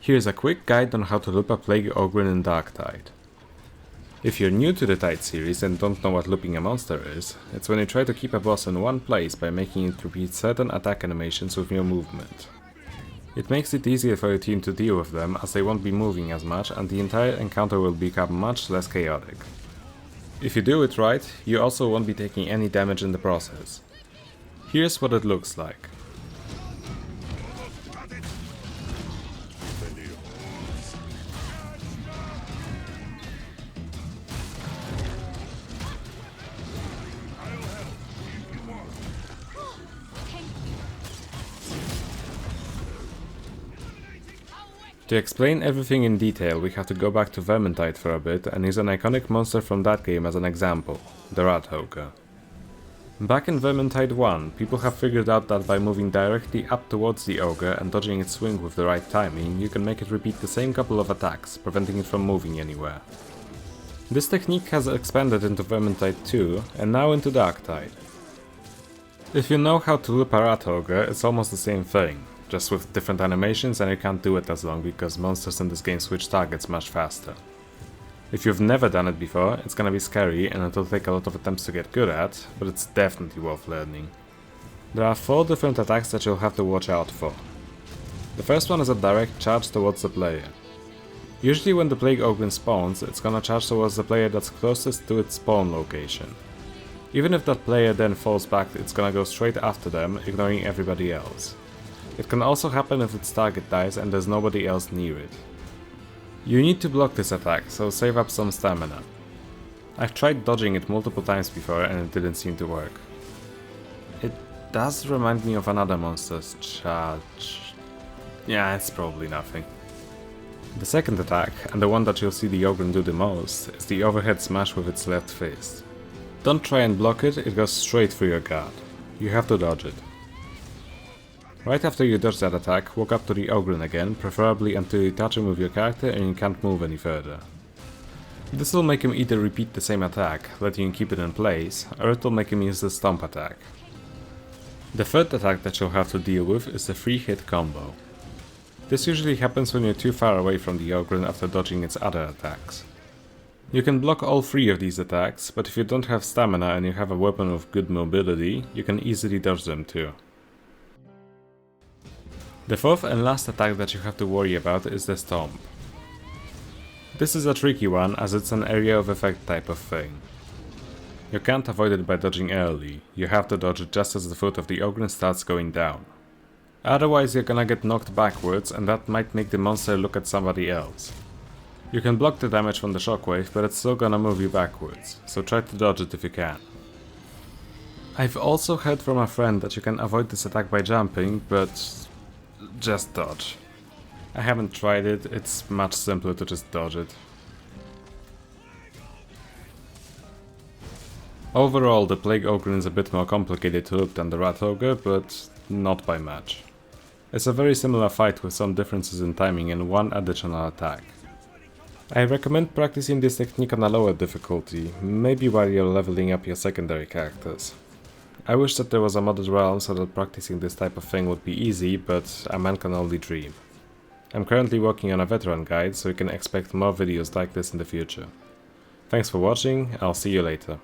Here's a quick guide on how to loop a Plague Ogryn in Darktide. If you're new to the Tide series and don't know what looping a monster is, it's when you try to keep a boss in one place by making it repeat certain attack animations with your movement. It makes it easier for your team to deal with them as they won't be moving as much and the entire encounter will become much less chaotic. If you do it right, you also won't be taking any damage in the process. Here's what it looks like. To explain everything in detail, we have to go back to Vermintide for a bit and use an iconic monster from that game as an example, the Rat Ogre. Back in Vermintide 1, people have figured out that by moving directly up towards the ogre and dodging its swing with the right timing, you can make it repeat the same couple of attacks, preventing it from moving anywhere. This technique has expanded into Vermintide 2 and now into Darktide. If you know how to loop a Rat Ogre, it's almost the same thing, just with different animations, and you can't do it as long because monsters in this game switch targets much faster. If you've never done it before, it's gonna be scary and it'll take a lot of attempts to get good at, but it's definitely worth learning. There are 4 different attacks that you'll have to watch out for. The first one is a direct charge towards the player. Usually when the Plague Ogryn spawns, it's gonna charge towards the player that's closest to its spawn location. Even if that player then falls back, it's gonna go straight after them, ignoring everybody else. It can also happen if its target dies and there's nobody else near it. You need to block this attack, so save up some stamina. I've tried dodging it multiple times before and it didn't seem to work. It does remind me of another monster's charge. Yeah, it's probably nothing. The second attack, and the one that you'll see the Ogryn do the most, is the overhead smash with its left fist. Don't try and block it, it goes straight through your guard. You have to dodge it. Right after you dodge that attack, walk up to the Ogryn again, preferably until you touch him with your character and you can't move any further. This will make him either repeat the same attack, letting you keep it in place, or it will make him use the stomp attack. The third attack that you'll have to deal with is the 3-hit combo. This usually happens when you're too far away from the Ogryn after dodging its other attacks. You can block all 3 of these attacks, but if you don't have stamina and you have a weapon with good mobility, you can easily dodge them too. The fourth and last attack that you have to worry about is the Stomp. This is a tricky one as it's an area of effect type of thing. You can't avoid it by dodging early, you have to dodge it just as the foot of the Ogryn starts going down. Otherwise you're gonna get knocked backwards and that might make the monster look at somebody else. You can block the damage from the shockwave, but it's still gonna move you backwards, so try to dodge it if you can. I've also heard from a friend that you can avoid this attack by jumping, but just dodge. I haven't tried it, it's much simpler to just dodge it. Overall, the Plague Ogryn is a bit more complicated to loop than the Rat Ogre, but not by much. It's a very similar fight with some differences in timing and one additional attack. I recommend practicing this technique on a lower difficulty, maybe while you're leveling up your secondary characters. I wish that there was a modded realm so that practicing this type of thing would be easy, but a man can only dream. I'm currently working on a veteran guide, so you can expect more videos like this in the future. Thanks for watching, I'll see you later.